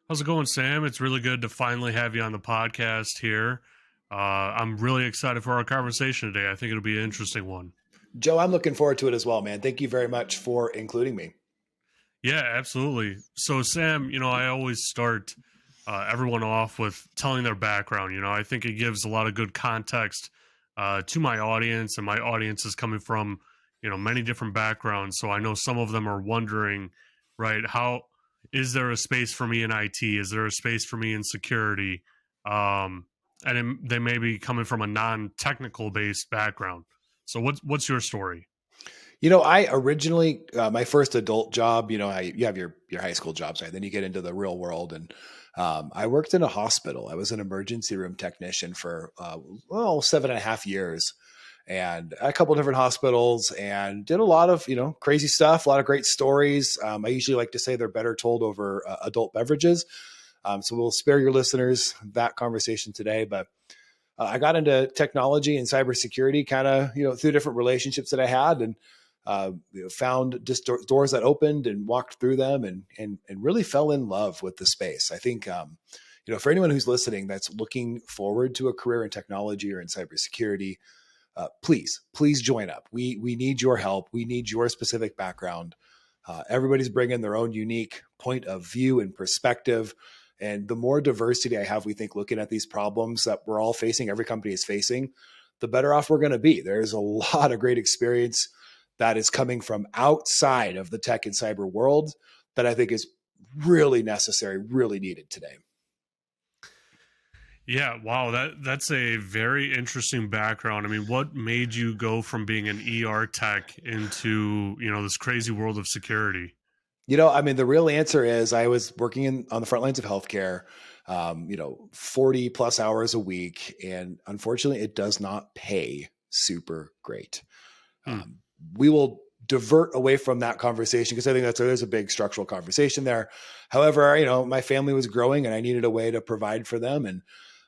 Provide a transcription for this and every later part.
How's it going, Sam? It's really good to finally have you on the podcast here. I'm really excited for our conversation today. I think it'll be an interesting one. Joe, I'm looking forward to it as well, man. Thank you very much for including me. Yeah, absolutely. So, Sam, I always start everyone off with telling their background. I think it gives a lot of good context to my audience, and my audience is coming from, many different backgrounds. So I know some of them are wondering, right, how is there a space for me in IT? Is there a space for me in security? They may be coming from a non-technical based background. So what's your story? I originally, my first adult job, you have your high school jobs, right? Then you get into the real world. And I worked in a hospital. I was an emergency room technician for, 7.5 years and a couple of different hospitals and did a lot of, crazy stuff, a lot of great stories. I usually like to say they're better told over adult beverages. So we'll spare your listeners that conversation today, but I got into technology and cybersecurity kind of, through different relationships that I had and found just doors that opened and walked through them and really fell in love with the space. I think, for anyone who's listening that's looking forward to a career in technology or in cybersecurity, please join up. We need your help. We need your specific background. Everybody's bringing their own unique point of view and perspective. And the more diversity I have, we think, looking at these problems that we're all facing, every company is facing, the better off we're going to be. There's a lot of great experience that is coming from outside of the tech and cyber world that I think is really necessary, really needed today. Yeah, wow, that's a very interesting background. I mean, what made you go from being an ER tech into, this crazy world of security? The real answer is I was working on the front lines of healthcare, 40 plus hours a week. And unfortunately, it does not pay super great. We will divert away from that conversation because I think there's a big structural conversation there. However, my family was growing and I needed a way to provide for them. And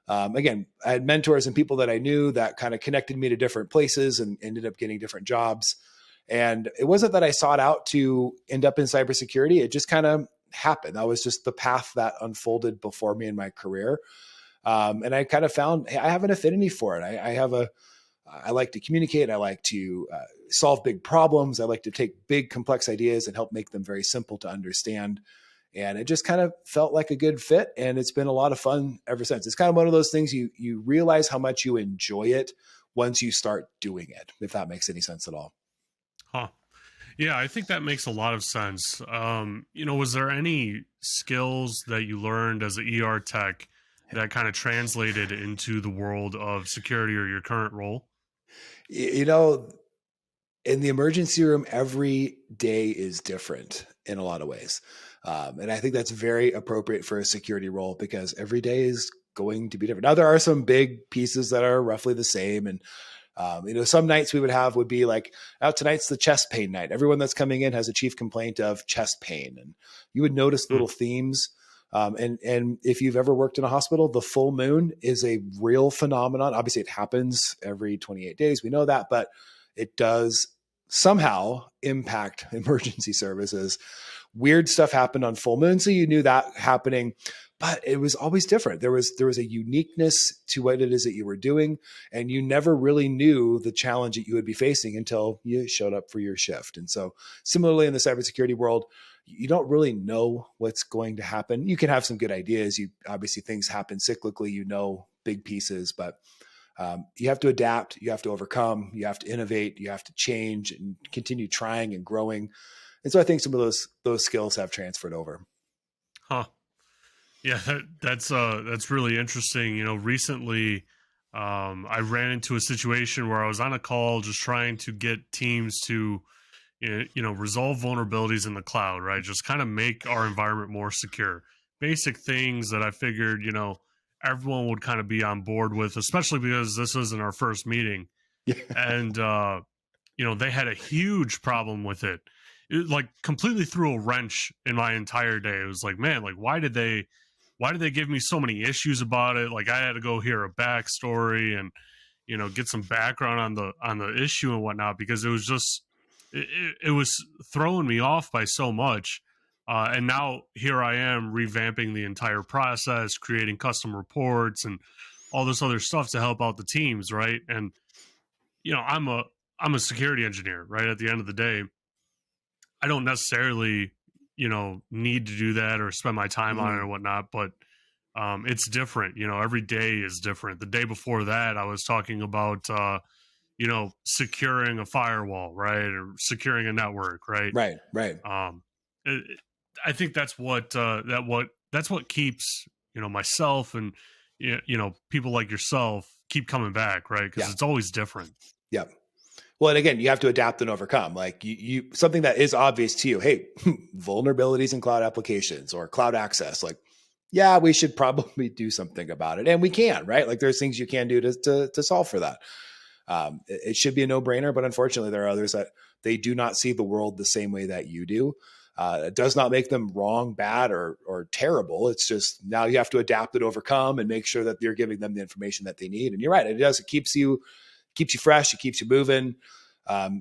again, I had mentors and people that I knew that kind of connected me to different places and ended up getting different jobs. And it wasn't that I sought out to end up in cybersecurity. It just kind of happened. That was just the path that unfolded before me in my career. And I kind of found, hey, I have an affinity for it. I like to communicate. I like to solve big problems. I like to take big, complex ideas and help make them very simple to understand. And it just kind of felt like a good fit. And it's been a lot of fun ever since. It's kind of one of those things you realize how much you enjoy it once you start doing it, if that makes any sense at all. Huh. Yeah, I think that makes a lot of sense. Was there any skills that you learned as an ER tech that kind of translated into the world of security or your current role? In the emergency room, every day is different in a lot of ways. And I think that's very appropriate for a security role because every day is going to be different. Now, there are some big pieces that are roughly the same. And some nights would be like, oh, tonight's the chest pain night. Everyone that's coming in has a chief complaint of chest pain. And you would notice little themes. And if you've ever worked in a hospital, the full moon is a real phenomenon. Obviously, it happens every 28 days. We know that, but it does somehow impact emergency services. Weird stuff happened on full moon. So you knew that happening, but it was always different. There was a uniqueness to what it is that you were doing. And you never really knew the challenge that you would be facing until you showed up for your shift. And so similarly in the cybersecurity world, you don't really know what's going to happen. You can have some good ideas. Obviously things happen cyclically, big pieces, but you have to adapt, you have to overcome, you have to innovate, you have to change and continue trying and growing. And so I think some of those skills have transferred over. Huh. Yeah, that's really interesting. Recently, I ran into a situation where I was on a call just trying to get teams to, resolve vulnerabilities in the cloud, right? Just kind of make our environment more secure. Basic things that I figured, everyone would kind of be on board with, especially because this isn't our first meeting. Yeah. And, they had a huge problem with it. It like completely threw a wrench in my entire day. It was like, man, like, why did they give me so many issues about it? Like I had to go hear a backstory and, get some background on the issue and whatnot, because it was just, it was throwing me off by so much. And now here I am revamping the entire process, creating custom reports and all this other stuff to help out the teams, right? And I'm a security engineer, right? At the end of the day, I don't necessarily, need to do that or spend my time on it or Mhm. whatnot, but it's different. Every day is different. The day before that, I was talking about, securing a firewall, right, or securing a network, right. Right, right. Um, I think that's what keeps myself and people like yourself keep coming back, right? Because Yeah. it's always different. Yep. Well, and again, you have to adapt and overcome. Like you something that is obvious to you. Hey, vulnerabilities in cloud applications or cloud access. Like, yeah, we should probably do something about it, and we can, right? Like, there's things you can do to solve for that. It should be a no brainer, but unfortunately, there are others that they do not see the world the same way that you do. It does not make them wrong, bad, or terrible. It's just now you have to adapt and overcome, and make sure that you're giving them the information that they need. And you're right; it does. It keeps you fresh. It keeps you moving.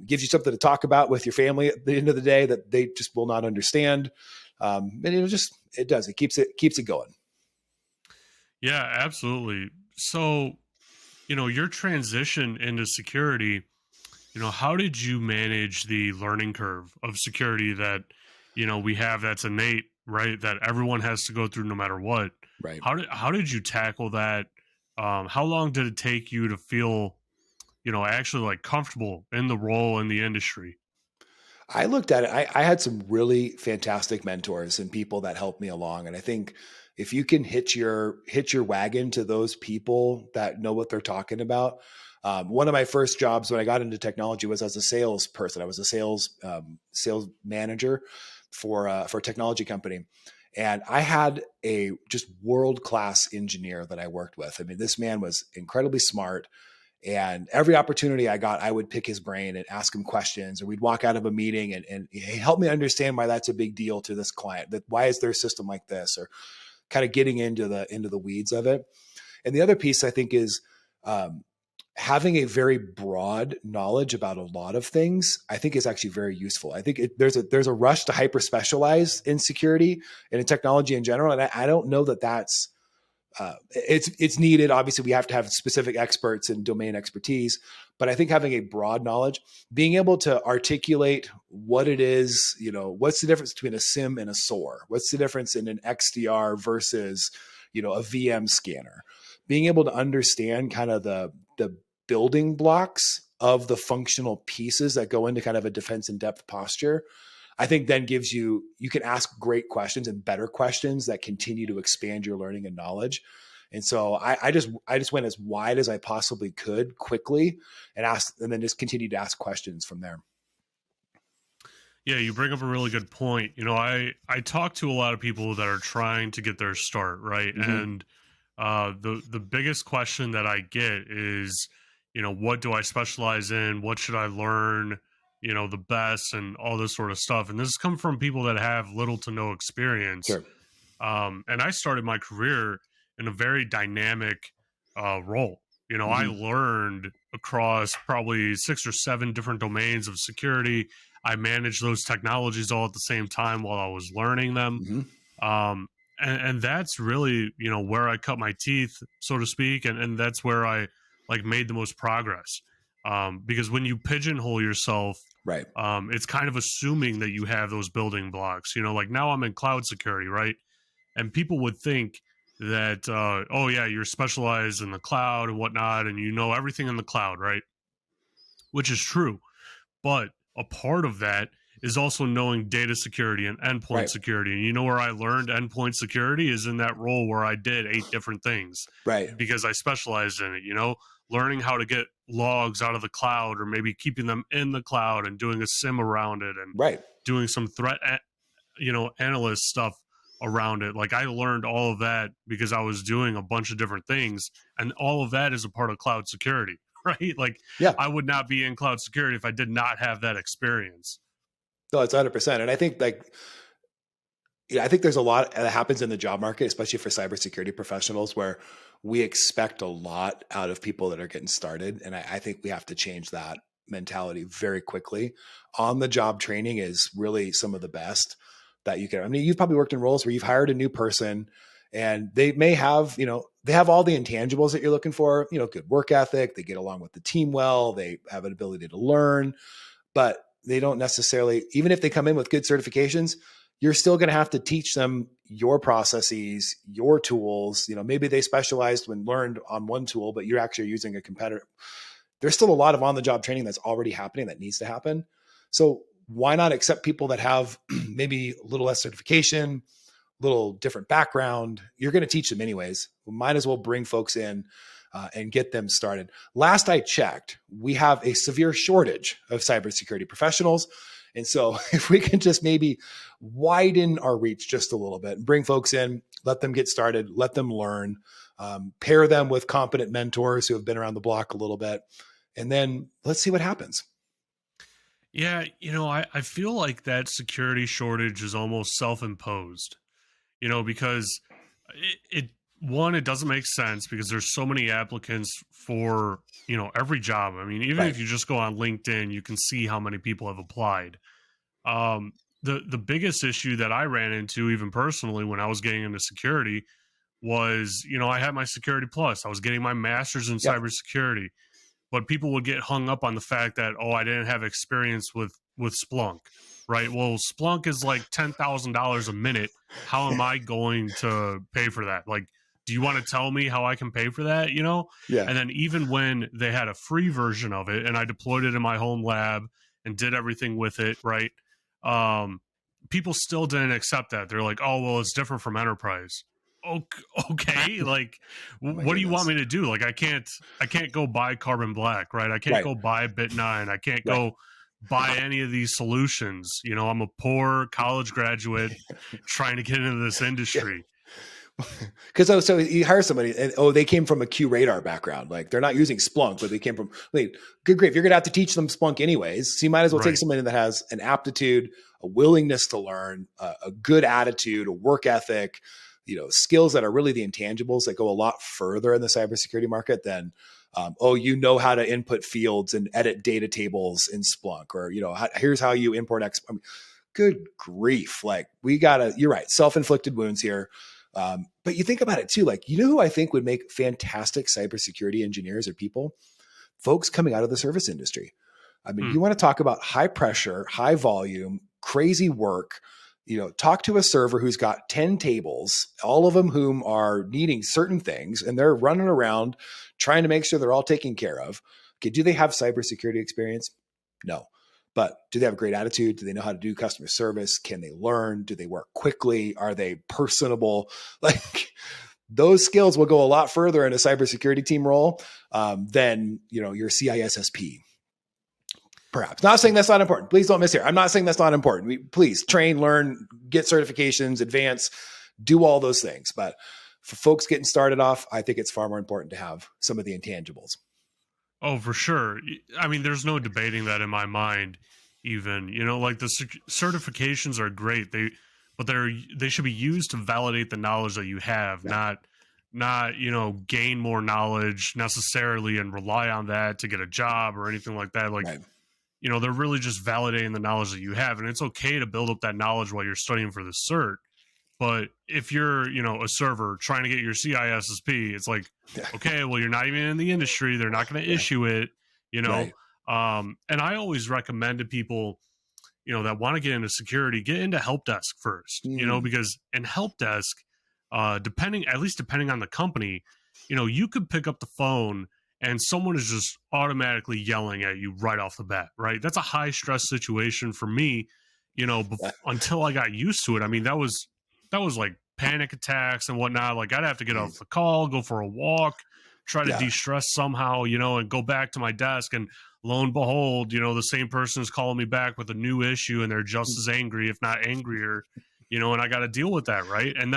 Gives you something to talk about with your family at the end of the day that they just will not understand. And it does. It keeps it going. Yeah, absolutely. So your transition into security, how did you manage the learning curve of security that we have, that's innate, right, that everyone has to go through no matter what? Right. How did you tackle that? How long did it take you to feel actually like comfortable in the role in the industry? I looked at it. I had some really fantastic mentors and people that helped me along. And I think if you can hitch your wagon to those people that know what they're talking about. One of my first jobs when I got into technology was as a salesperson. I was a sales manager for a technology company, and I had a just world class engineer that I worked with. I mean, this man was incredibly smart, and every opportunity I got, I would pick his brain and ask him questions, or we'd walk out of a meeting and hey, help me understand why that's a big deal to this client. That why is their system like this, or kind of getting into the weeds of it. And the other piece I think is um, having a very broad knowledge about a lot of things. I think is actually very useful. I think there's a rush to hyper specialize in security and in technology in general, and I don't know that that's it's needed. Obviously, we have to have specific experts and domain expertise, but I think having a broad knowledge, being able to articulate what it is, what's the difference between a SIM and a SOAR? What's the difference in an XDR versus, a VM scanner? Being able to understand kind of the building blocks of the functional pieces that go into kind of a defense in depth posture, I think then you can ask great questions and better questions that continue to expand your learning and knowledge. And so I just went as wide as I possibly could quickly and then just continued to ask questions from there. Yeah, you bring up a really good point. I talk to a lot of people that are trying to get their start, right? Mm-hmm. And the biggest question that I get is, what do I specialize in? What should I learn? The best and all this sort of stuff. And this has come from people that have little to no experience. Sure. And I started my career in a very dynamic role. I Mm-hmm. learned across probably 6 or 7 different domains of security. I managed those technologies all at the same time while I was learning them. Mm-hmm. Um, and that's really, where I cut my teeth, so to speak. And that's where I like made the most progress. Because when you pigeonhole yourself, Right. it's kind of assuming that you have those building blocks. Like now I'm in cloud security, right? And people would think that, oh yeah, you're specialized in the cloud and whatnot, and you know everything in the cloud, right? Which is true, but a part of that is also knowing data security and endpoint Right. security. And where I learned endpoint security is in that role where I did 8 different things Right. because I specialized in it, learning how to get logs out of the cloud or maybe keeping them in the cloud and doing a sim around it and Right. doing some threat analyst stuff around it. Like I learned all of that because I was doing a bunch of different things, and all of that is a part of cloud security. Right, like Yeah. I would not be in cloud security if I did not have that experience. No, it's 100%. And I think I think there's a lot that happens in the job market, especially for cybersecurity professionals, where we expect a lot out of people that are getting started. And I think we have to change that mentality very quickly. On the job training is really some of the best that you can, I mean, you've probably worked in roles where you've hired a new person and they may have, they have all the intangibles that you're looking for, good work ethic, they get along with the team well, they have an ability to learn, but they don't necessarily, even if they come in with good certifications, you're still going to have to teach them your processes, your tools. Maybe they specialized when learned on one tool, but you're actually using a competitor. There's still a lot of on-the-job training that's already happening that needs to happen. So why not accept people that have maybe a little less certification, little different background? You're going to teach them anyways. We might as well bring folks in and get them started. Last I checked, we have a severe shortage of cybersecurity professionals. And so if we can just maybe widen our reach just a little bit and bring folks in, let them get started, let them learn, pair them with competent mentors who have been around the block a little bit, and then let's see what happens. Yeah, I feel like that security shortage is almost self-imposed, because it one, it doesn't make sense because there's so many applicants for, every job. I mean, even Right. if you just go on LinkedIn, you can see how many people have applied. The biggest issue that I ran into, even personally, when I was getting into security was, I had my Security Plus. I was getting my master's in Yep. cybersecurity, but people would get hung up on the fact that, oh, I didn't have experience with Splunk, right? Well, Splunk is like $10,000 a minute. How am I going to pay for that? Like, do you want to tell me how I can pay for that? Yeah. And then even when they had a free version of it and I deployed it in my home lab and did everything with it, right? Um, People still didn't accept that. They're like, oh, well, it's different from enterprise. Okay, like, Oh my what do you want goodness. me to do? Like, I can't go buy Carbon Black, right? I can't Right. go buy Bit9. I can't Right. go buy any of these solutions. I'm a poor college graduate trying to get into this Yeah. industry. Because so you hire somebody and they came from a Q radar background. Like they're not using Splunk, but they came from good grief. You're gonna have to teach them Splunk anyways. So you might as well take Right. somebody that has an aptitude, a willingness to learn, a good attitude, a work ethic, skills that are really the intangibles that go a lot further in the cybersecurity market than how to input fields and edit data tables in Splunk, or here's how you import X. I mean, good grief. Like you're right, self-inflicted wounds here. But you think about it too, like, who I think would make fantastic cybersecurity engineers or people? Folks coming out of the service industry. I mean, Hmm. you want to talk about high pressure, high volume, crazy work. Talk to a server who's got 10 tables, all of them whom are needing certain things, and they're running around trying to make sure they're all taken care of. Okay, do they have cybersecurity experience? No. But do they have a great attitude? Do they know how to do customer service? Can they learn? Do they work quickly? Are they personable? Like those skills will go a lot further in a cybersecurity team role than your CISSP. Perhaps not saying that's not important. Please don't miss here. I'm not saying that's not important. Please train, learn, get certifications, advance, do all those things. But for folks getting started off, I think it's far more important to have some of the intangibles. Oh, for sure. I mean, there's no debating that in my mind. Even like the certifications are great. But they should be used to validate the knowledge that you have, Yeah. not gain more knowledge necessarily and rely on that to get a job or anything like that. Like, Right. they're really just validating the knowledge that you have, and it's okay to build up that knowledge while you're studying for the cert. But if you're, a server trying to get your CISSP, it's like, Yeah. okay, well, you're not even in the industry. They're not going to Yeah. issue it, you know. Right. And I always recommend to people, that want to get into security, get into help desk first, Mm. because in help desk, depending on the company, you could pick up the phone and someone is just automatically yelling at you right off the bat, right? That's a high stress situation for me, Yeah. until I got used to it. I mean, that was like panic attacks and whatnot. Like I'd have to get off Jeez. the call, go for a walk, try to Yeah. de-stress somehow, and go back to my desk. And lo and behold, the same person is calling me back with a new issue and they're just as angry, if not angrier, and I got to deal with that. Right. And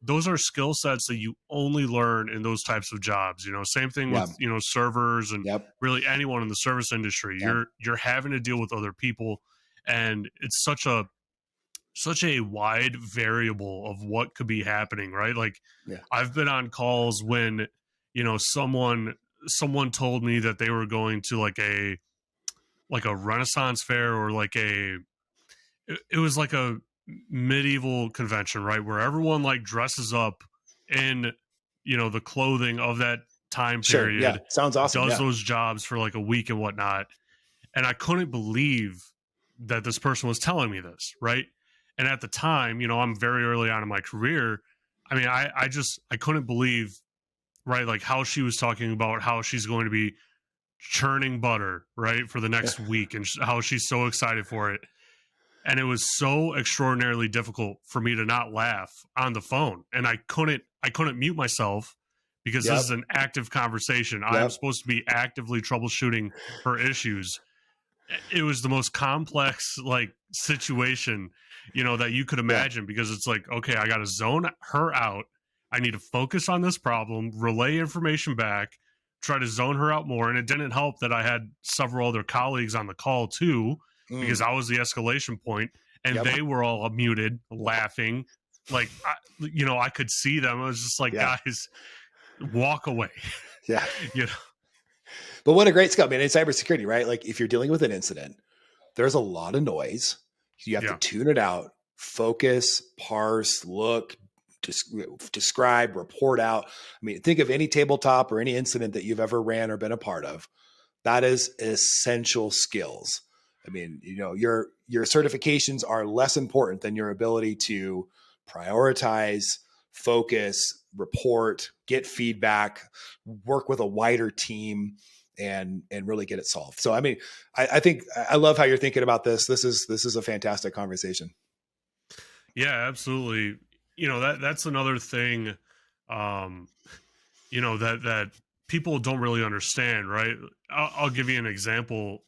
those are skill sets that you only learn in those types of jobs. Same thing Yeah. with, servers and Yep. really anyone in the service industry. Yep. You're having to deal with other people, and it's such a wide variable of what could be happening, right? Like Yeah. I've been on calls when, someone told me that they were going to like a Renaissance fair, or like it was like a medieval convention, right? Where everyone like dresses up in, the clothing of that time Sure. Yeah. period, Sounds awesome. does Yeah. those jobs for like a week and whatnot. And I couldn't believe that this person was telling me this, right? And at the time, I'm very early on in my career. I mean, I couldn't believe, right, like how she was talking about how she's going to be churning butter, right, for the Yeah. next week, and how she's so excited for it. And it was so extraordinarily difficult for me to not laugh on the phone, and I couldn't mute myself because this is Yep. an active conversation. I am Yep. supposed to be actively troubleshooting her issues. It was the most complex like situation, that you could Yeah. imagine, because it's like, okay, I got to zone her out. I need to focus on this problem, relay information back, try to zone her out more. And it didn't help that I had several other colleagues on the call too, because Mm. I was the escalation point, and Yep. they were all muted laughing. Like I could see them. I was just like, Yeah. guys, walk away. Yeah. you know But what a great skill, man. In cybersecurity, right? Like if you're dealing with an incident, there's a lot of noise. You have to yeah tune it out, focus, parse, look, describe, report out. I mean, think of any tabletop or any incident that you've ever ran or been a part of. That is essential skills. I mean, your certifications are less important than your ability to prioritize, focus, report, get feedback, work with a wider team, and really get it solved. So I mean, I think I love how you're thinking about this. This is a fantastic conversation. Yeah, absolutely. That's another thing, um, that people don't really understand, right? I'll give you an example.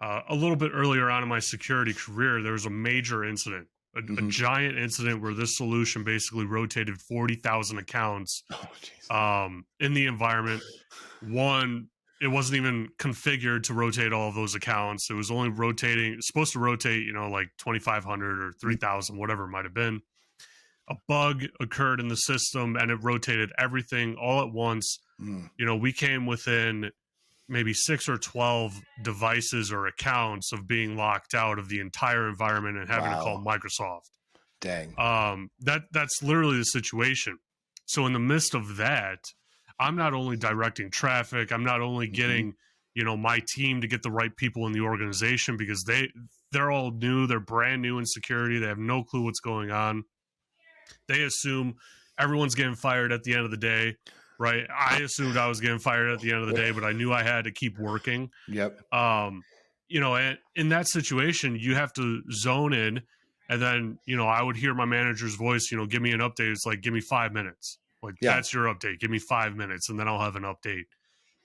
A little bit earlier on in my security career, there was a major incident, a Hmm. giant incident where this solution basically rotated 40,000 accounts Oh, jeez. in the environment. One, it wasn't even configured to rotate all of those accounts. It was only supposed to rotate, like 2,500 or 3,000, whatever it might have been. A bug occurred in the system and it rotated everything all at once. Mm. We came within maybe 6 or 12 devices or accounts of being locked out of the entire environment and having to call Wow. Microsoft. Dang. That's literally the situation. So in the midst of that, I'm not only directing traffic, I'm not only Hmm. getting, my team to get the right people in the organization, because they're all new, they're brand new in security, they have no clue what's going on. They assume everyone's getting fired at the end of the day, right? I assumed I was getting fired at the end of the day, but I knew I had to keep working. Yep. um and in that situation you have to zone in, and then I would hear my manager's voice, give me an update. It's like, give me 5 minutes, like, Yeah. that's your update, give me 5 minutes, and then I'll have an update.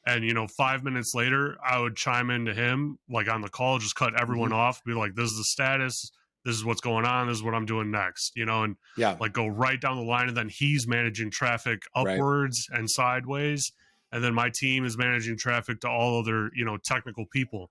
And 5 minutes later I would chime into him like on the call, just cut everyone Hmm. off, be like, this is the status, this is what's going on, this is what I'm doing next, and Yeah. like go right down the line. And then he's managing traffic Right. upwards and sideways, and then my team is managing traffic to all other technical people.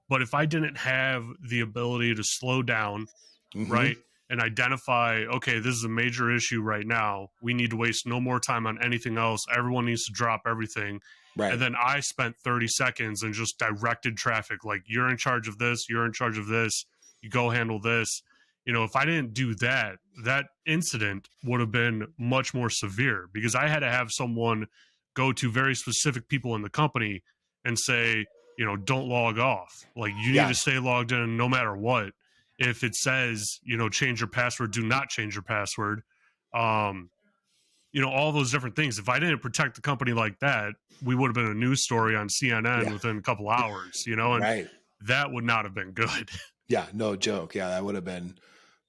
But if I didn't have the ability to slow down, Hmm. right, and identify, okay, this is a major issue right now, we need to waste no more time on anything else, everyone needs to drop everything. And Right. then I spent 30 seconds and just directed traffic, like, you're in charge of this, you're in charge of this, you go handle this. If I didn't do that, that incident would have been much more severe, because I had to have someone go to very specific people in the company and say, don't log off. Like, you need Yeah. to stay logged in no matter what. If it says, change your password, do not change your password. Um, all those different things. If I didn't protect the company like that, we would have been a news story on CNN Yeah. within a couple hours, and Right. that would not have been good. Yeah. No joke. Yeah. That would have been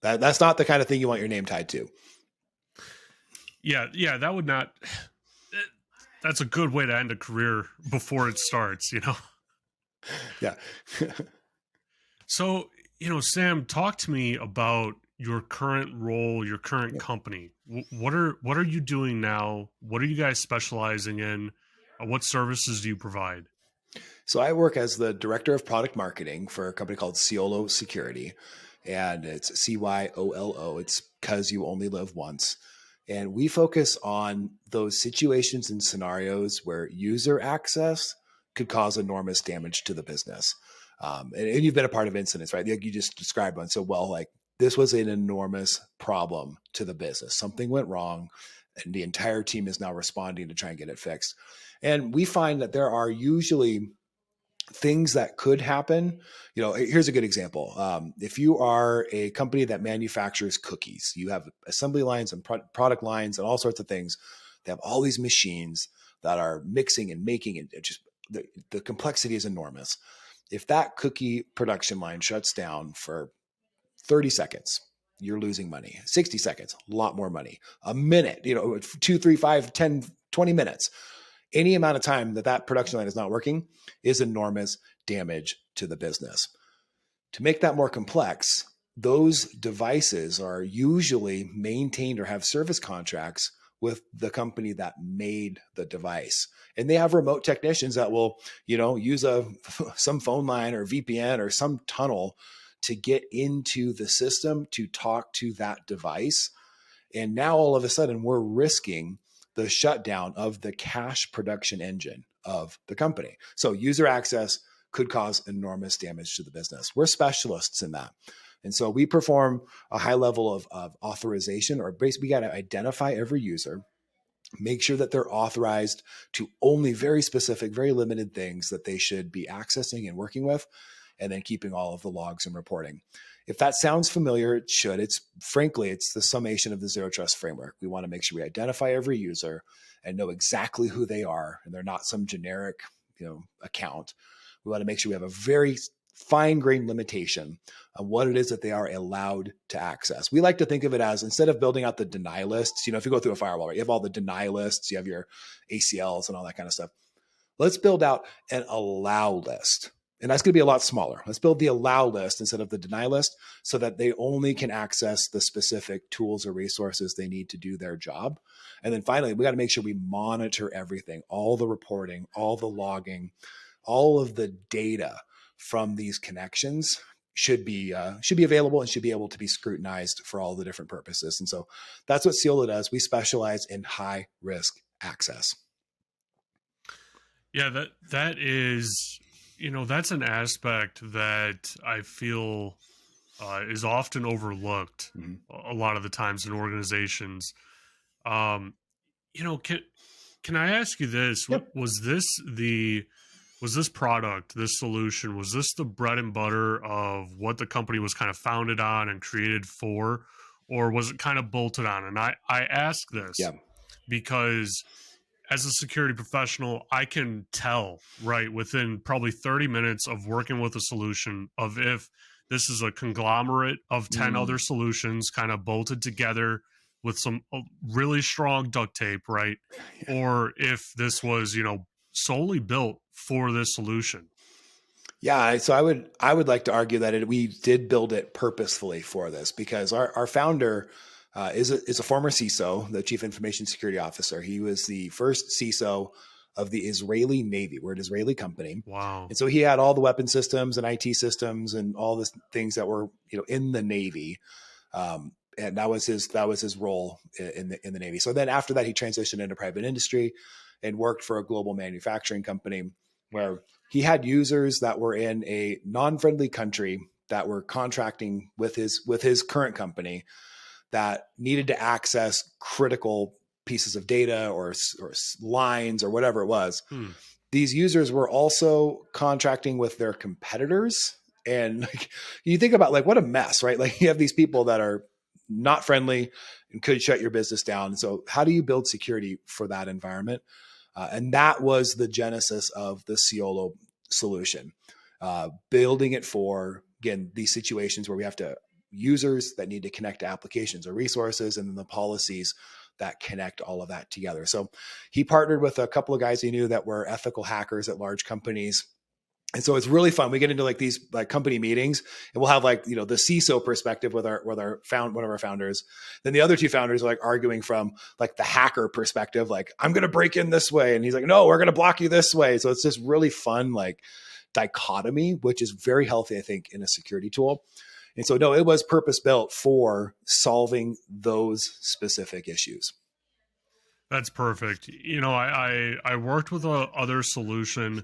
that. That's not the kind of thing you want your name tied to. Yeah, that would not. That's a good way to end a career before it starts. Yeah. So, Sam, talk to me about your current role, your current Yeah. company. What are you doing now? What are you guys specializing in? What services do you provide? So I work as the director of product marketing for a company called Ciolo Security, and it's CYOLO. It's because you only live once. And we focus on those situations and scenarios where user access could cause enormous damage to the business. And you've been a part of incidents, right? Like you just described one so well. Like this was an enormous problem to the business. Something went wrong, and the entire team is now responding to try and get it fixed. And we find that there are usually things that could happen. Here's a good example. If you are a company that manufactures cookies, you have assembly lines and product lines and all sorts of things. They have all these machines that are mixing and making, and the complexity is enormous. If that cookie production line shuts down for 30 seconds, you're losing money. 60 seconds, a lot more money. A minute, 2, 3, 5, 10, 20 minutes. Any amount of time that production line is not working is enormous damage to the business. To make that more complex, those devices are usually maintained or have service contracts with the company that made the device. And they have remote technicians that will, use some phone line or VPN or some tunnel to get into the system to talk to that device. And now all of a sudden we're risking the shutdown of the cash production engine of the company. So user access could cause enormous damage to the business. We're specialists in that. And so we perform a high level of authorization, or basically we got to identify every user, make sure that they're authorized to only very specific, very limited things that they should be accessing and working with, and then keeping all of the logs and reporting. If that sounds familiar, it should. It's the summation of the Zero Trust framework. We want to make sure we identify every user and know exactly who they are, and they're not some generic, account. We want to make sure we have a very fine-grained limitation on what it is that they are allowed to access. We like to think of it as, instead of building out the deny lists, if you go through a firewall, right, you have all the deny lists, you have your ACLs and all that kind of stuff. Let's build out an allow list. And that's going to be a lot smaller. Let's build the allow list instead of the deny list, so that they only can access the specific tools or resources they need to do their job. And then finally, we got to make sure we monitor everything, all the reporting, all the logging, all of the data from these connections should be available and should be able to be scrutinized for all the different purposes. And so that's what Ciola does. We specialize in high risk access. Yeah, that is, that's an aspect that I feel is often overlooked a lot of the times in organizations. Can I ask you this? Yep. Was this product, this solution, was this the bread and butter of what the company was kind of founded on and created for, or was it kind of bolted on? And I ask this because as a security professional, I can tell, right, within probably 30 minutes of working with a solution, of if this is a conglomerate of 10 other solutions kind of bolted together with some really strong duct tape, right? Or if this was, solely built for this solution. Yeah, so I would like to argue that we did build it purposefully for this, because our founder is a former CISO, the Chief Information Security Officer. He was the first CISO of the Israeli Navy. We're an Israeli company. Wow. And so he had all the weapon systems and IT systems and all the things that were, in the Navy. And that was his role in the Navy. So then after that, he transitioned into private industry and worked for a global manufacturing company where he had users that were in a non-friendly country that were contracting with his current company that needed to access critical pieces of data or lines or whatever it was. These users were also contracting with their competitors. And you think about what a mess, right? You have these people that are not friendly and could shut your business down. So how do you build security for that environment? And that was the genesis of the Ciolo solution, building it for, again, these situations where we have users that need to connect to applications or resources, and then the policies that connect all of that together. So he partnered with a couple of guys he knew that were ethical hackers at large companies. And so it's really fun. We get into these company meetings, and we'll have the CISO perspective with one of our founders. Then the other two founders are arguing from the hacker perspective, I'm going to break in this way. And he's like, no, we're going to block you this way. So it's this really fun, dichotomy, which is very healthy, I think, in a security tool. And so, no, it was purpose built for solving those specific issues. That's perfect. I worked with a other solution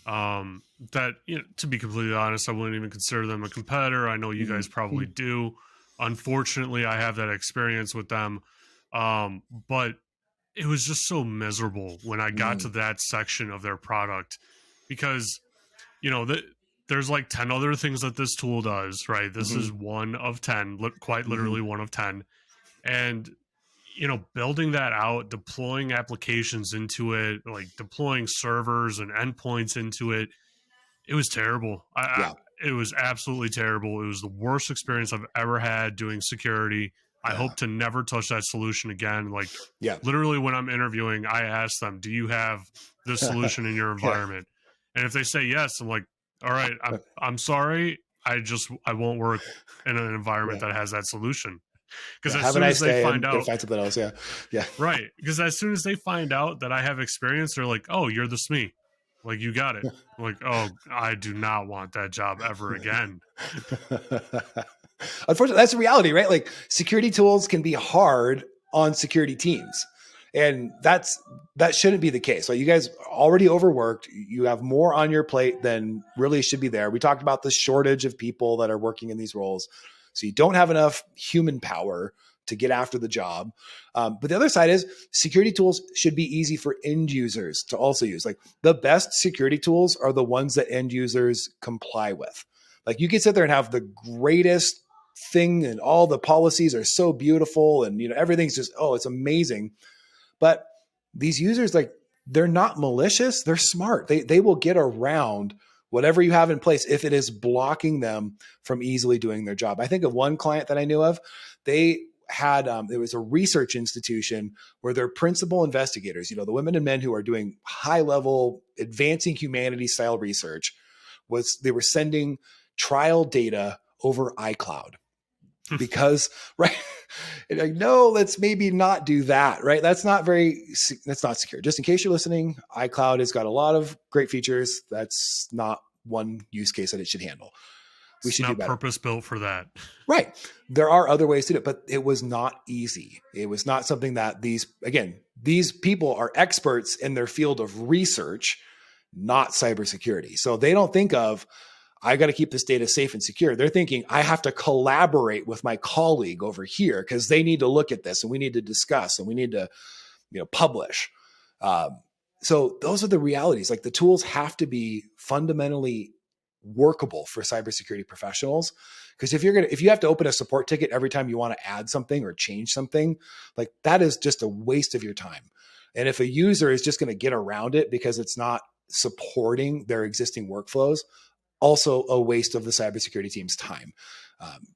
that, to be completely honest, I wouldn't even consider them a competitor. I know you guys probably do. Unfortunately, I have that experience with them. But it was just so miserable when I got to Mm, that section of their product because, you know, there's like 10 other things that this tool does, right? This hmm is one of 10, quite hmm literally one of 10. And, you know, building that out, deploying applications into it, like deploying servers and endpoints into it, it was terrible. Yeah. It was absolutely terrible. It was the worst experience I've ever had doing security. I Yeah. hope to never touch that solution again. Like Yeah. literally when I'm interviewing, I ask them, "Do you have this solution in your Yeah. environment?" And if they say yes, I'm like, "All right, I'm sorry. I won't work in an environment Yeah. that has that solution." Because Yeah. as Have a soon as nice they day find and go out, find something else. Yeah. Yeah. right? Because as soon as they find out that I have experience, they're like, "Oh, you're the SME. Like you got it." I'm like, "Oh, I do not want that job ever again." Unfortunately, that's the reality, right? Like security tools can be hard on security teams. And that shouldn't be the case. So you guys are already overworked. You have more on your plate than really should be there. We talked about the shortage of people that are working in these roles. So you don't have enough human power to get after the job. But the other side is security tools should be easy for end users to also use. Like the best security tools are the ones that end users comply with. Like you can sit there and have the greatest thing and all the policies are so beautiful and everything's just, oh, it's amazing. But these users, like, they're not malicious, they're smart. They will get around whatever you have in place if it is blocking them from easily doing their job. I think of one client that I knew of. They had it was a research institution where their principal investigators, the women and men who are doing high level advancing humanity style research, was they were sending trial data over iCloud because right. And like, no, let's maybe not do that, right? That's not secure. Just in case you're listening, iCloud has got a lot of great features. That's not one use case that it should handle. We It's should do not better. purpose built for that. Right. There are other ways to do it, but it was not easy. It was not something that these people are experts in their field of research, not cybersecurity. So they don't think of, I got to keep this data safe and secure. They're thinking, I have to collaborate with my colleague over here because they need to look at this and we need to discuss and we need to, publish. Um, so those are the realities. Like the tools have to be fundamentally workable for cybersecurity professionals. Because if you have to open a support ticket every time you want to add something or change something, like that is just a waste of your time. And if a user is just going to get around it because it's not supporting their existing workflows, also a waste of the cybersecurity team's time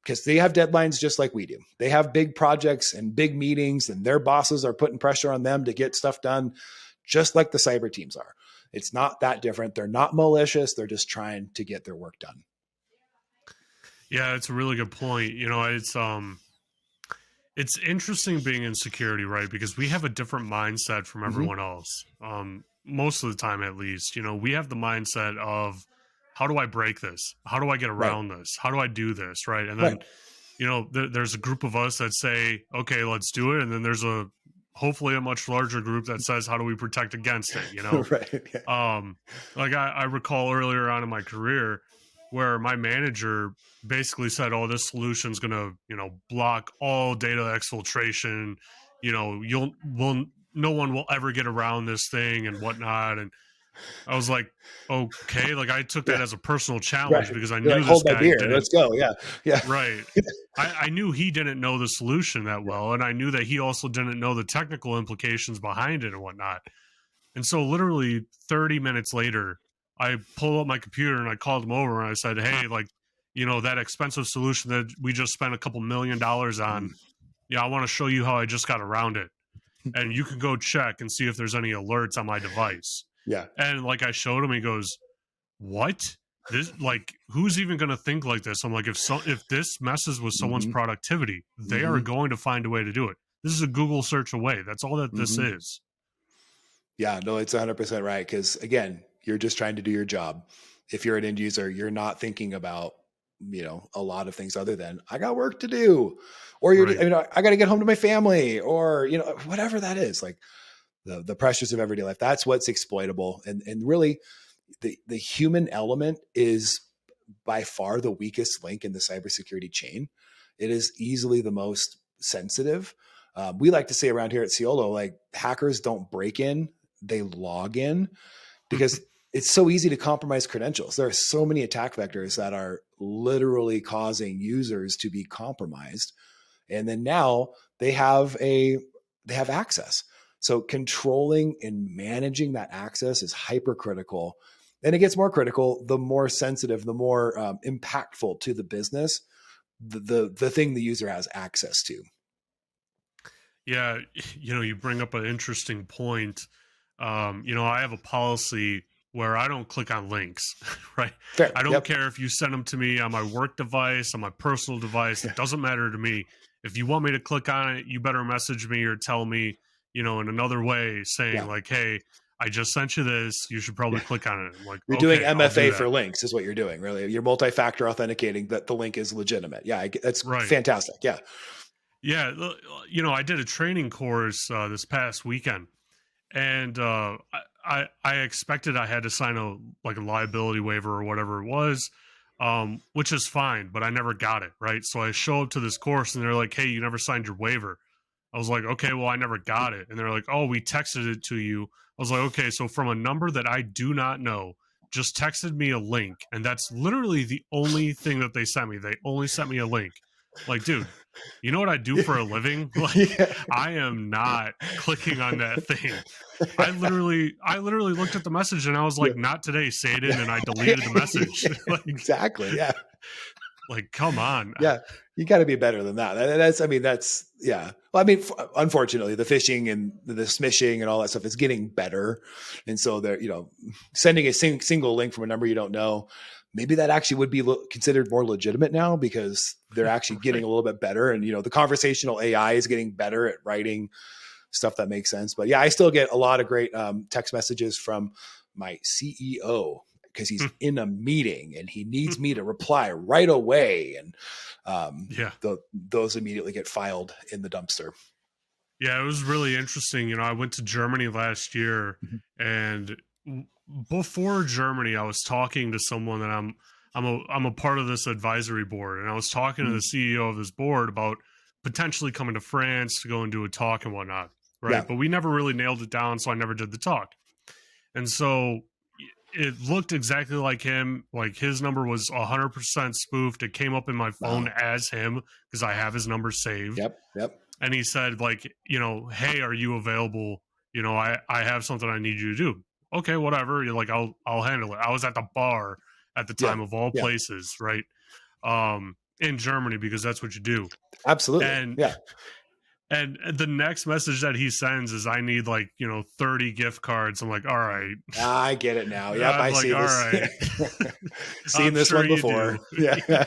because they have deadlines just like we do. They have big projects and big meetings, and their bosses are putting pressure on them to get stuff done, just like the cyber teams are. It's not that different. They're not malicious. They're just trying to get their work done. Yeah, it's a really good point. You know, it's interesting being in security, right? Because we have a different mindset from Mm-hmm. everyone else. Most of the time at least, you know, we have the mindset of how do I break this? How do I get Right. around this? How do I do this? Right. And then, Right. you know, there's a group of us that say, okay, let's do it. And then there's hopefully a much larger group that says, how do we protect against it? You know, Right. Yeah. um, like I recall earlier on in my career where my manager basically said, "Oh, this solution's gonna, you know, block all data exfiltration. You know, no one will ever get around this thing and whatnot." And I was like, "Okay," like I took that Yeah. as a personal challenge Right. because I You're knew like, this hold my guy beer. didn't. Let's go. Yeah. Yeah. Right. I knew he didn't know the solution that Yeah. well, and I knew that he also didn't know the technical implications behind it and whatnot. And so literally 30 minutes later, I pulled up my computer and I called him over and I said, "Hey, like, you know, that expensive solution that we just spent a couple $1 million on, yeah, I want to show you how I just got around it. And you can go check and see if there's any alerts on my device." Yeah. And like I showed him, he goes, "What? This like who's even going to think like this?" I'm like, if this messes with someone's Mm-hmm. productivity, they are Mm-hmm. going to find a way to do it. This is a Google search away. That's all that this Mm-hmm. is. Yeah, no, it's 100% right. Because again, you're just trying to do your job. If you're an end user, you're not thinking about, a lot of things other than I got work to do, or Right. I got to get home to my family, or, whatever that is, like the pressures of everyday life. That's what's exploitable. And really the human element is by far the weakest link in the cybersecurity chain. It is easily the most sensitive. We like to say around here at Ciolo, like hackers don't break in, they log in, because it's so easy to compromise credentials. There are so many attack vectors that are literally causing users to be compromised. And then now they have access. So controlling and managing that access is hypercritical. And it gets more critical, the more sensitive, the more impactful to the business, the thing the user has access to. Yeah, you bring up an interesting point. I have a policy where I don't click on links, right? Fair. I don't Yep. care if you send them to me on my work device, on my personal device. It doesn't matter to me. If you want me to click on it, you better message me or tell me, in another way saying Yeah. like, hey, I just sent you this. You should probably Yeah. click on it. I'm like, You're doing okay, I'll do MFA that. for links is what you're doing, really. You're multi-factor authenticating that the link is legitimate. Yeah, that's Right. fantastic. Yeah. Yeah. I did a training course this past weekend, and I expected I had to sign a liability waiver or whatever it was, which is fine, but I never got it, right? So I show up to this course and they're like, hey, you never signed your waiver. I was like, okay, well, I never got it. And they're like, oh, we texted it to you. I was like, okay, so from a number that I do not know, just texted me a link. And that's literally the only thing that they sent me. They only sent me a link. Like, dude, you know what I do for a living? Like, Yeah. I am not clicking on that thing. I literally looked at the message and I was like, not today, Satan, and I deleted the message. like, Exactly. Yeah. like, come on. Yeah. You got to be better than that. That's, yeah. Well, unfortunately, the phishing and the smishing and all that stuff is getting better. And so they're, sending a single link from a number you don't know, maybe that actually would be considered more legitimate now because they're actually getting Right. a little bit better. And, the conversational AI is getting better at writing stuff that makes sense. But yeah, I still get a lot of great text messages from my CEO because he's in a meeting and he needs me to reply right away. And Yeah. those immediately get filed in the dumpster. Yeah, it was really interesting. I went to Germany last year, Mhm. and before Germany, I was talking to someone that I'm a part of this advisory board, and I was talking to the CEO of this board about potentially coming to France to go and do a talk and whatnot, right? Yeah. But we never really nailed it down, so I never did the talk. And so it looked exactly like him. Like his number was 100% spoofed. It came up in my phone Wow. as him because I have his number saved. Yep. And he said like, hey, are you available? I have something I need you to do. Okay, whatever. You're like, I'll handle it. I was at the bar at the Yeah. time of all Yeah. places, right? In Germany, because that's what you do. Absolutely. And Yeah. and the next message that he sends is I need 30 gift cards. I'm like, all right. I get it now. Yep. I'm I like, see all this. right. Seen I'm this sure one you before. do. Yeah.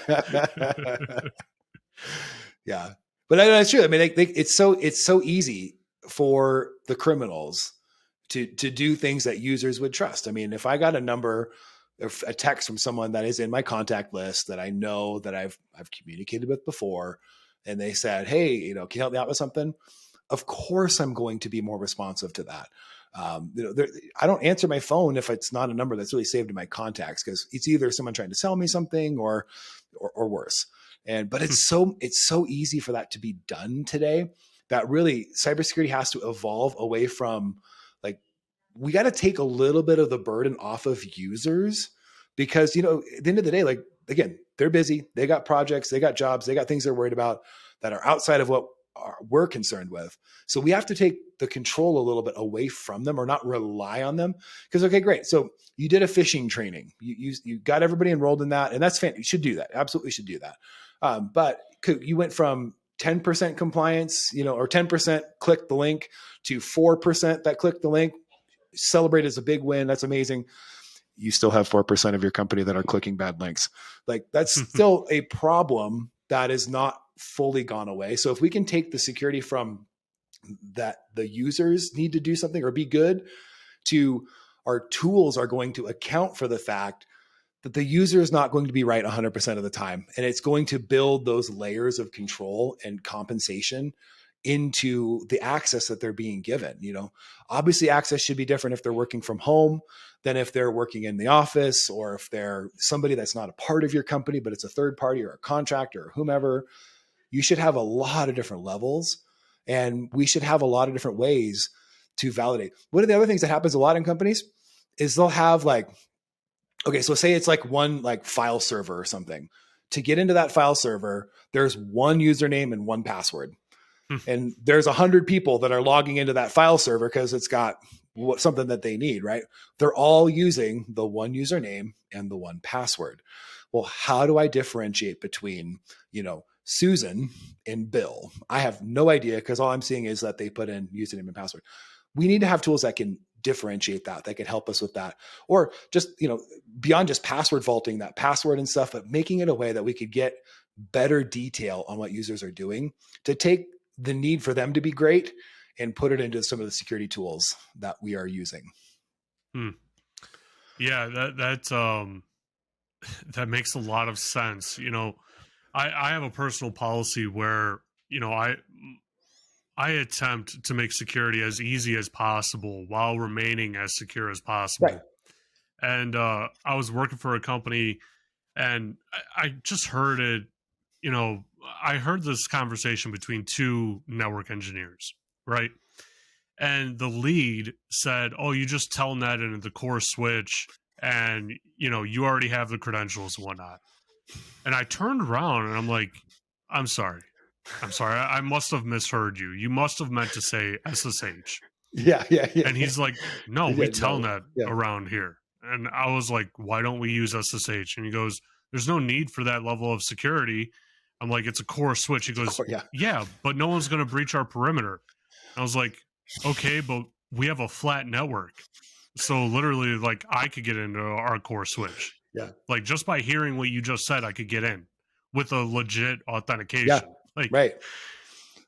Yeah. But that's true. I mean, it's so easy for the criminals to do things that users would trust. I mean, if I got a number, a text from someone that is in my contact list that I know that I've communicated with before, and they said, "Hey, can you help me out with something?" Of course, I'm going to be more responsive to that. I don't answer my phone if it's not a number that's really saved in my contacts because it's either someone trying to sell me something or worse. But it's so easy for that to be done today that really cybersecurity has to evolve away from like we got to take a little bit of the burden off of users because at the end of the day, like again, they're busy, they got projects, they got jobs, they got things they're worried about that are outside of what we're concerned with. So we have to take the control a little bit away from them or not rely on them. Because okay, great. So you did a phishing training. You got everybody enrolled in that, and that's fantastic. You should do that. Absolutely should do that. But you went from 10% compliance, or 10% click the link to 4% that click the link. Celebrate as a big win. That's amazing. You still have 4% of your company that are clicking bad links. Like that's still a problem that is not fully gone away. So if we can take the security from that the users need to do something or be good to our tools are going to account for the fact that the user is not going to be right 100% of the time. And it's going to build those layers of control and compensation into the access that they're being given. Obviously access should be different if they're working from home than if they're working in the office or if they're somebody that's not a part of your company, but it's a third party or a contractor or whomever. you should have a lot of different levels, and we should have a lot of different ways to validate. One of the other things that happens a lot in companies is they'll have like, okay, so say it's like one like file server or something. To get into that file server, there's one username and one password. And there's 100 people that are logging into that file server because it's got something that they need, right? They're all using the one username and the one password. Well, how do I differentiate between, Susan and Bill? I have no idea, because all I'm seeing is that they put in username and password. We need to have tools that can differentiate that can help us with that. Or just, beyond just password vaulting that password and stuff, but making it a way that we could get better detail on what users are doing to take the need for them to be great and put it into some of the security tools that we are using. Yeah, that makes a lot of sense. I have a personal policy where, I attempt to make security as easy as possible while remaining as secure as possible. Right. And I was working for a company, and I just heard it, I heard this conversation between two network engineers, right? And the lead said, "Oh, you just telnet into the core switch, and you already have the credentials and whatnot." And I turned around and I'm like, I'm sorry. I must have misheard you. You must have meant to say SSH." Yeah. And he's like, "No, we Yeah, telnet yeah. around here." And I was like, "Why don't we use SSH?" And he goes, "There's no need for that level of security." I'm like, "It's a core switch." He goes, yeah, but no one's going to breach our perimeter. I was like, "Okay, but we have a flat network. So literally, like, I could get into our core switch. Yeah. Like, just by hearing what you just said, I could get in with a legit authentication." Yeah. Like, right.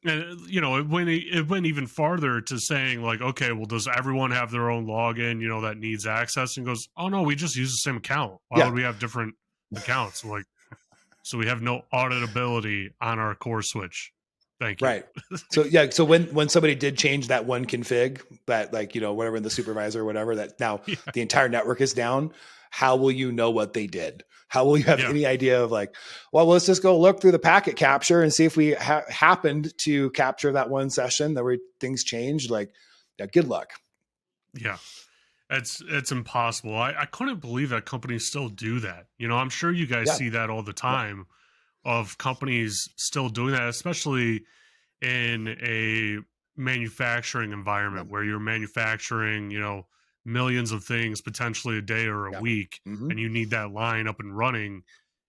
And it went even farther to saying, like, "Okay, well, does everyone have their own login, that needs access?" And goes, "Oh no, we just use the same account. Why would we have different accounts?" I'm like, "So we have no auditability on our core switch. Thank you." Right. So yeah. So when somebody did change that one config, that like, whatever in the supervisor or whatever, that now the entire network is down, how will you know what they did? How will you have any idea of like, well, let's just go look through the packet capture and see if we happened to capture that one session that where things changed? Like, yeah, good luck. Yeah. It's impossible. I couldn't believe that companies still do that. I'm sure you guys see that all the time, of companies still doing that, especially in a manufacturing environment where you're manufacturing, millions of things potentially a day or a week, and you need that line up and running.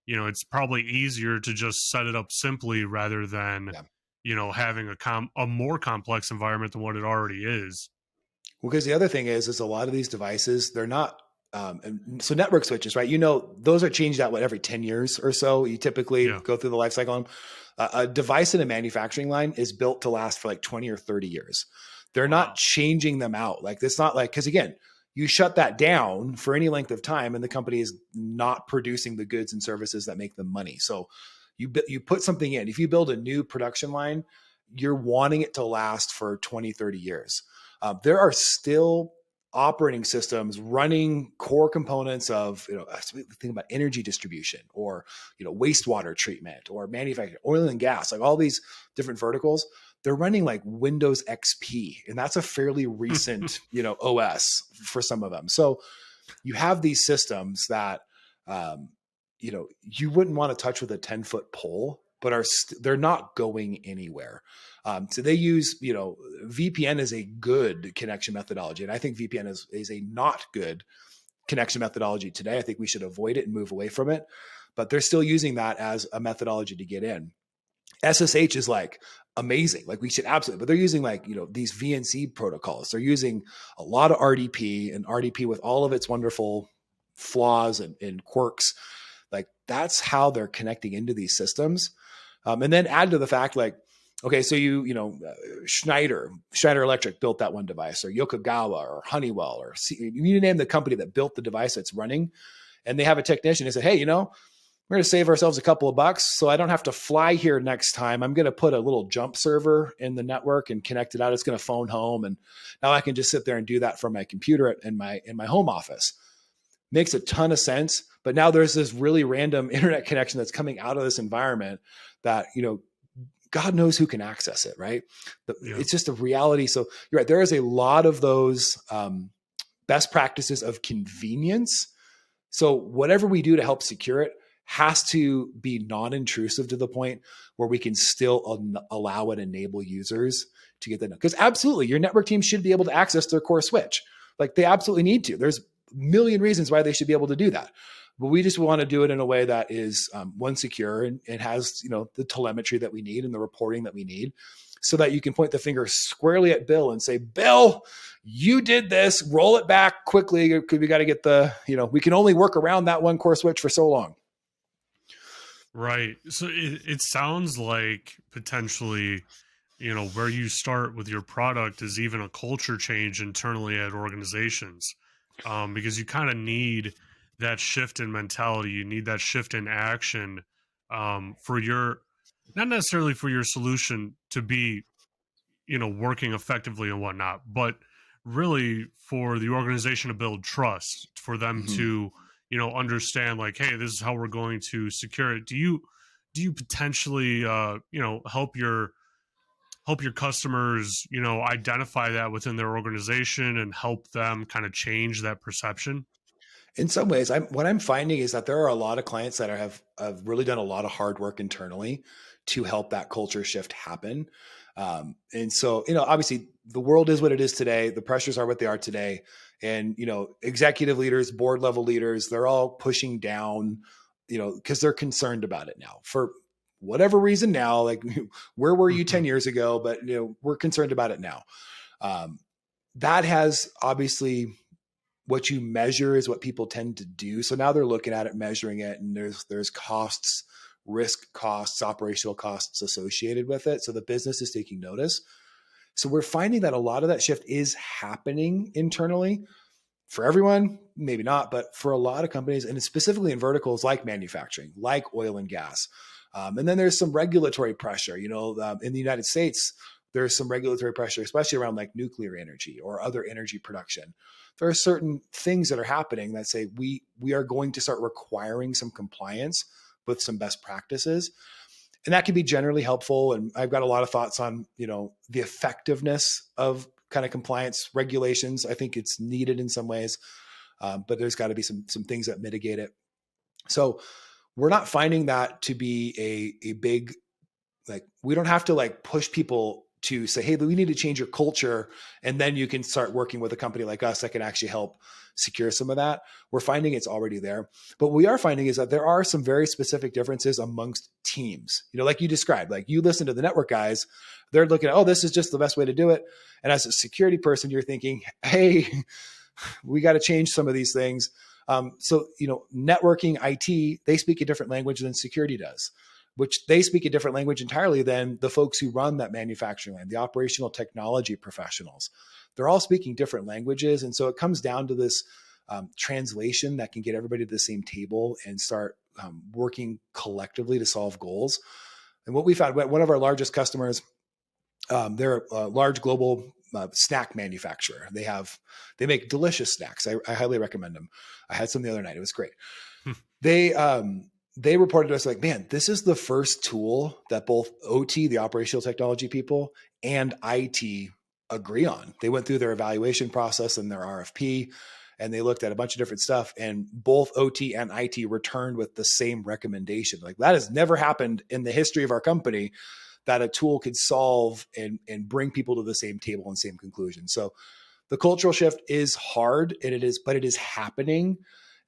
It's probably easier to just set it up simply rather than, having a more complex environment than what it already is. Well, because the other thing is a lot of these devices, they're not, and so network switches, right? Those are changed out every 10 years or so. You typically go through the life cycle on a device in a manufacturing line is built to last for like 20 or 30 years. They're not changing them out. Like, it's not like, because again, you shut that down for any length of time and the company is not producing the goods and services that make them money. So you put something in. If you build a new production line, you're wanting it to last for 20, 30 years. There are still operating systems running core components of, think about energy distribution or, wastewater treatment or manufacturing, oil and gas, like all these different verticals. They're running like Windows XP, and that's a fairly recent, OS for some of them. So you have these systems that, you wouldn't want to touch with a 10-foot pole, but they're not going anywhere. So they use, VPN is a good connection methodology. And I think VPN is a not good connection methodology today. I think we should avoid it and move away from it, but they're still using that as a methodology to get in. SSH is like amazing. Like, we should absolutely, but they're using like, these VNC protocols. They're using a lot of RDP, and RDP with all of its wonderful flaws and quirks. Like, that's how they're connecting into these systems. And then add to the fact, like, okay, so Schneider Electric built that one device, or Yokogawa or Honeywell, or you name the company that built the device that's running, and they have a technician who said, "Hey, we're going to save ourselves a couple of bucks, so I don't have to fly here next time. I'm going to put a little jump server in the network and connect it out. It's going to phone home, and now I can just sit there and do that from my computer in my home office." Makes a ton of sense. But now there's this really random internet connection that's coming out of this environment that, God knows who can access it, right? Yeah. It's just a reality. So you're right. There is a lot of those best practices of convenience. So whatever we do to help secure it has to be non-intrusive to the point where we can still allow and enable users to get that. Because absolutely, your network team should be able to access their core switch. Like they absolutely need to. There's a million reasons why they should be able to do that. But we just want to do it in a way that is one, secure, and has, you know, the telemetry that we need and the reporting that we need, so that you can point the finger squarely at Bill and say, Bill, you did this, roll it back quickly because we got to get the, you know, we can only work around that one core switch for so long. Right. So it sounds like potentially, you know, where you start with your product is even a culture change internally at organizations, because you kind of need that shift in mentality. You need that shift in action, for your, not necessarily for your solution to be, you know, working effectively and whatnot, but really for the organization to build trust, for them Mm-hmm. to, you know, understand like, hey, this is how we're going to secure it. Do you potentially, you know, help your customers, you know, identify that within their organization and help them kind of change that perception? In some ways, what I'm finding is that there are a lot of clients that have really done a lot of hard work internally to help that culture shift happen. And so, you know, obviously the world is what it is today. The pressures are what they are today. And, you know, executive leaders, board level leaders, they're all pushing down, you know, because they're concerned about it now for whatever reason now. Like, where were you 10 years ago? But, you know, we're concerned about it now. Um, that has obviously, what you measure is what people tend to do. So now they're looking at it, measuring it, and there's costs, risk costs, operational costs associated with it. So the business is taking notice. So we're finding that a lot of that shift is happening internally for everyone, maybe not, but for a lot of companies, and specifically in verticals like manufacturing, like oil and gas. And then there's some regulatory pressure. You know, in the United States, there's some regulatory pressure, especially around like nuclear energy or other energy production. There are certain things that are happening that say we are going to start requiring some compliance with some best practices, and that can be generally helpful. And I've got a lot of thoughts on, you know, the effectiveness of kind of compliance regulations. I think it's needed in some ways, but there's got to be some things that mitigate it. So we're not finding that to be a big, like, we don't have to like push people to say, hey, we need to change your culture, and then you can start working with a company like us that can actually help secure some of that. We're finding it's already there. But what we are finding is that there are some very specific differences amongst teams. You know, like you described, like you listen to the network guys, they're looking at, oh, this is just the best way to do it. And as a security person, you're thinking, hey, we got to change some of these things. So, you know, networking, IT, they speak a different language than security does, which they speak a different language entirely than the folks who run that manufacturing line, the operational technology professionals. They're all speaking different languages. And so it comes down to this translation that can get everybody to the same table and start working collectively to solve goals. And what we found, one of our largest customers, they're a large global snack manufacturer. They make delicious snacks. I highly recommend them. I had some the other night. It was great. They reported to us like, man, this is the first tool that both OT, the operational technology people, and IT agree on. They went through their evaluation process and their RFP, and they looked at a bunch of different stuff, and both OT and IT returned with the same recommendation. Like, that has never happened in the history of our company, that a tool could solve and bring people to the same table and same conclusion. So the cultural shift is hard, and but it is happening.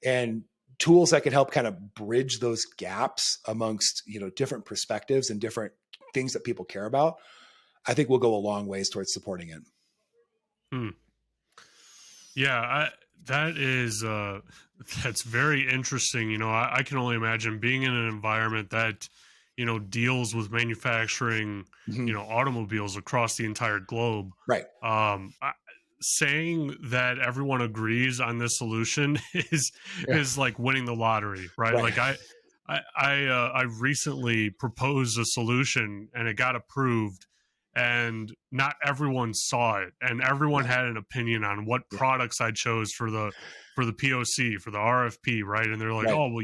And tools that can help kind of bridge those gaps amongst, you know, different perspectives and different things that people care about, I think will go a long ways towards supporting it. Hmm. Yeah, that is that's very interesting. You know, I can only imagine being in an environment that, you know, deals with manufacturing, Mm-hmm. you know, automobiles across the entire globe. Right. Saying that everyone agrees on this solution is Yeah. is like winning the lottery, right? Right. Like I recently proposed a solution and it got approved, and not everyone saw it, and everyone Yeah. had an opinion on what Yeah. products I chose for the POC, for the RFP, right? And they're like, Right. oh, well,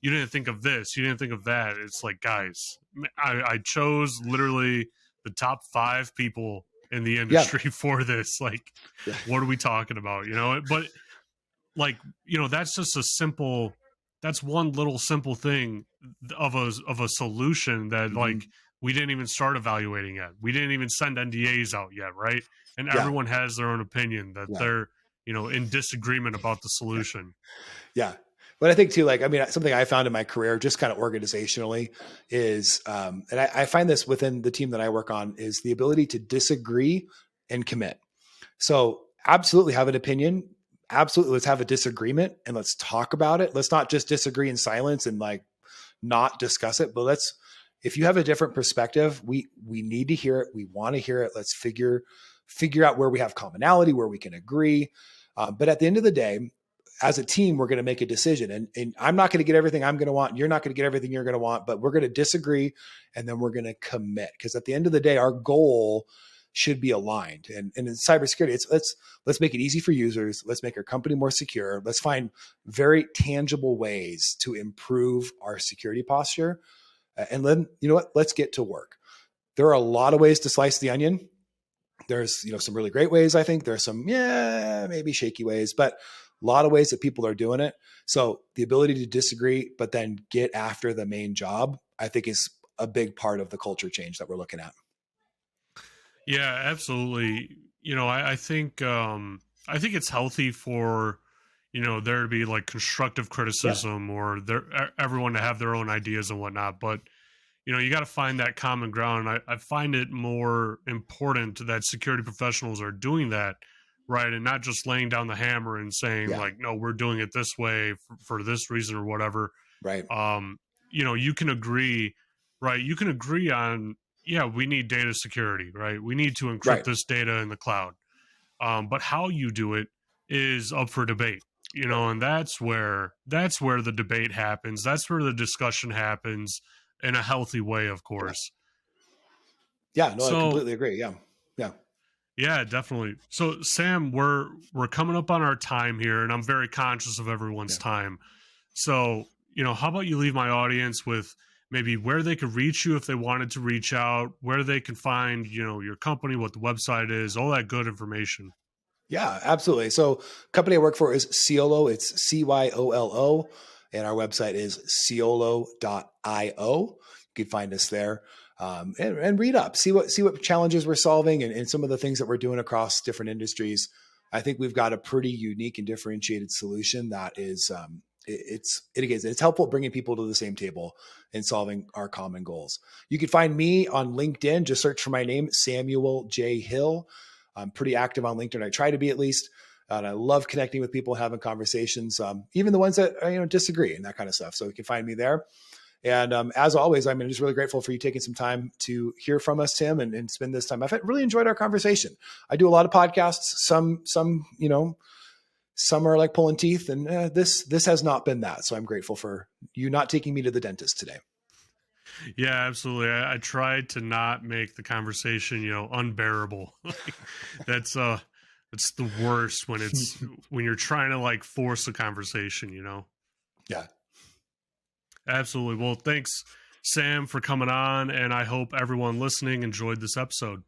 you didn't think of this, you didn't think of that. It's like, guys, I chose literally the top 5 people in the Yeah. industry for this. Like, Yeah. what are we talking about? But like, that's just a simple, that's one little simple thing of a solution that Hmm. like we didn't even start evaluating yet. We didn't even send NDAs out yet, right? And Yeah. everyone has their own opinion that Yeah. they're, in disagreement about the solution. Yeah. But I think too, like, I mean, something I found in my career, just kind of organizationally is, and I find this within the team that I work on, is the ability to disagree and commit. So absolutely have an opinion. Absolutely. Let's have a disagreement and let's talk about it. Let's not just disagree in silence and like not discuss it, but if you have a different perspective, we need to hear it. We want to hear it. Let's figure out where we have commonality, where we can agree. But at the end of the day, as a team, we're going to make a decision, and I'm not going to get everything I'm going to want. You're not going to get everything you're going to want, but we're going to disagree, and then we're going to commit. Because at the end of the day, our goal should be aligned. And in cybersecurity, let's make it easy for users. Let's make our company more secure. Let's find very tangible ways to improve our security posture. And then, you know what? Let's get to work. There are a lot of ways to slice the onion. There's, some really great ways. I think there's some, maybe shaky ways, but a lot of ways that people are doing it. So the ability to disagree, but then get after the main job, I think is a big part of the culture change that we're looking at. Yeah, absolutely. I think it's healthy for, there to be like constructive Yeah. criticism or everyone to have their own ideas and whatnot. But, you got to find that common ground. I find it more important that security professionals are doing that, right? And not just laying down the hammer and saying Yeah. like, no, we're doing it this way for this reason or whatever. Right. um you can agree, right? You can agree on, yeah, we need data security, right? We need to encrypt Right. this data in the cloud. But how you do it is up for debate, and that's where the debate happens. That's where the discussion happens in a healthy way, of Yeah. course. Yeah. No, I So completely agree. Yeah. Yeah. yeah, definitely. So Sam, we're coming up on our time here, and I'm very conscious of everyone's Yeah. time. So, how about you leave my audience with maybe where they could reach you if they wanted to reach out, where they can find, your company, what the website is, all that good information. Yeah, absolutely. So company I work for is Ciolo. It's CYOLO. And our website is ciolo.io. You can find us there. And read up, see what challenges we're solving and some of the things that we're doing across different industries. I think we've got a pretty unique and differentiated solution that is it's helpful bringing people to the same table and solving our common goals. You can find me on LinkedIn. Just search for my name, Samuel J. Hill. I'm pretty active on LinkedIn. I try to be, at least. And I love connecting with people, having conversations, even the ones that disagree and that kind of stuff. So you can find me there. And as always, I'm just really grateful for you taking some time to hear from us, Tim, and spend this time. I've really enjoyed our conversation. I do a lot of podcasts. Some are like pulling teeth, and this has not been that. So I'm grateful for you not taking me to the dentist today. Yeah, absolutely. I tried to not make the conversation, unbearable. Like, that's the worst when you're trying to like force a conversation. Yeah. Absolutely. Well, thanks, Sam, for coming on, and I hope everyone listening enjoyed this episode.